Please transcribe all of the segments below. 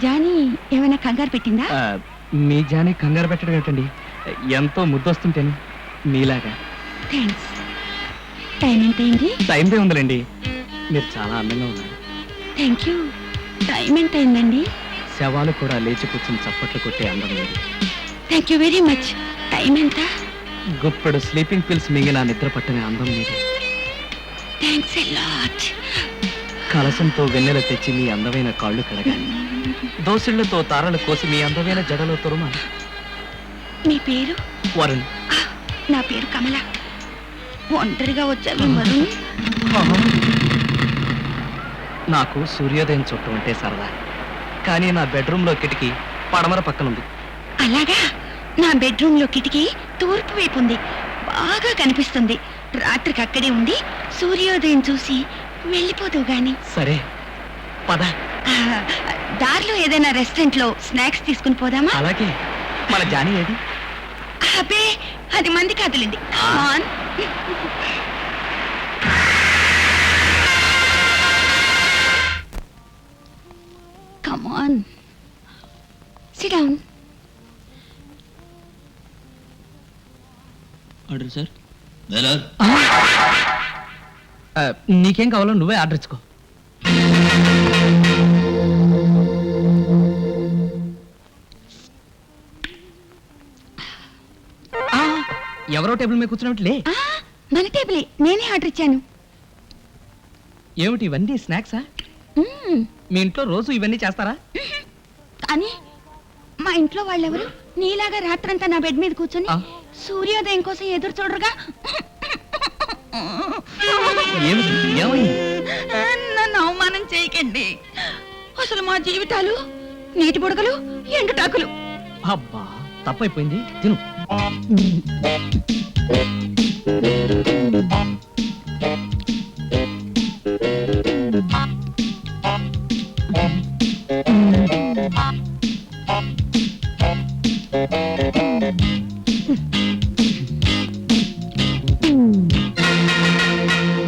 Johnny ఏమైనా కంగారు పెట్టిందా? మీ జానీ కంగారు పెట్టడం ఏంటండి, ఎంతో ముద్దొస్తుంటేను మీలాగా. థ్యాంక్స్. టైం ఎంతైంది? టైందే ఉందిలేండి, మీరు చాలా అందంగా ఉన్నారు. Thank you. టైం ఎంతైందండి? శవాలు కూడా లేచి కూర్చుని చప్పట్లు కొట్టే అందం లేదు. Thank you very much. Time ఎంత? గుప్పెడు స్లీపింగ్ పిల్స్ మింగిన నిద్ర పట్టని అందం లేదు. Thanks a lot. కలసంతో వెన్నెల తెచ్చి మీ అందమైన కాళ్ళు కడగాలి, దోసిళ్లతో తారలు కోసి మీ అందమైన జడలో తురుమాలి. మీ పేరు? వరుణ్. నా పేరు కమల. ఒంటరిగా వచ్చాను వరుణ్. నాకు సూర్యోదయం చుట్టం అంటే సరదా, కానీ నా బెడ్రూమ్లో కిటికీ పడమర పక్కనుంది. అలాగా? నా బెడ్రూమ్లో కిటికీ తూర్పు వైపు ఉంది, బాగా కనిపిస్తుంది. రాత్రికి అక్కడే ఉండి సూర్యోదయం చూసి వెళ్ళిపోదు గాని. సరే పద. దారిలో ఏదైనా రెస్టారెంట్ లో స్నాక్స్ తీసుకుని పోదామా? అలాగే. మన జానీ ఏది? అబ్బే, అది మంది కాదులేండి. Come on. Come on. Sit down. Order sir. నీకేం కావాలో నువ్వే ఆర్డర్ ఇచ్చుకో. ఎవరో టేబుల్ మీద కూర్చున్నట్లే. మన టేబులే, నేనే ఆర్డర్ ఇచ్చాను. ఏమిటి ఇవన్నీ స్నాక్సా? మీ ఇంట్లో రోజు ఇవన్నీ చేస్తారా? కానీ మా ఇంట్లో వాళ్ళెవరు నీలాగా రాత్రంతా నా బెడ్ మీద కూర్చొని సూర్యోదయం కోసం ఎదురు చూడరుగా. నన్ను అవమానం చేయకండి. అసలు మా జీవితాలు నీటి బుడగలు, ఎండుటాకులు. అబ్బా, తప్పైపోయింది, తిను.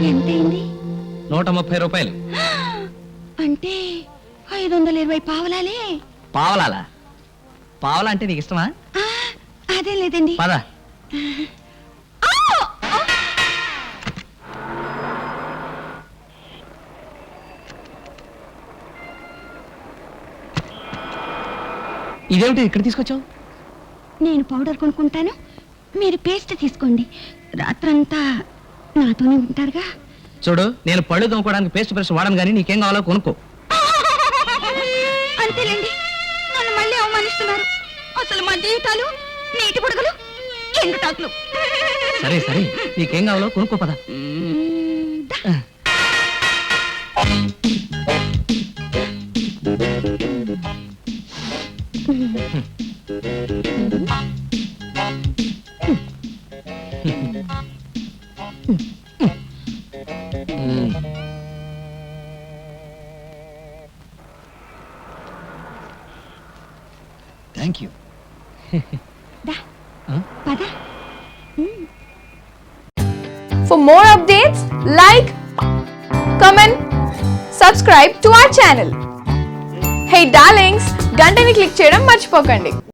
ఎంతైంది? 130 రూపాయలు. అంటే 520 పావలాలే. పావలాలా? పావలా అంటే నీకు ఇష్టమా? అదే లేదండి. పద. ఇదేమిటి ఇక్కడ తీసుకొచ్చావు? నేను పౌడర్ కొనుక్కుంటాను, మీరు పేస్ట్ తీసుకోండి. రాత్రంతా నాతోనే ఉంటారుగా. చూడు, నేను పళ్ళు తోముకోవడానికి పేస్ట్ బ్రష్ వాడను, కానీ నీకేం కావాలో కొనుక్కో. అంతేలేండి, నన్ను మళ్ళీ అవమానిస్తున్నారు. అసలు మా జీవితాలు నీటి బుడగలు, ఎండుటాకులు. సరే సరే, నీకేం కావాలో కొనుక్కో, పద. Thank you. For more updates, like, comment, subscribe to our channel. Hey darlings, గంటని click చేయడం మర్చిపోకండి.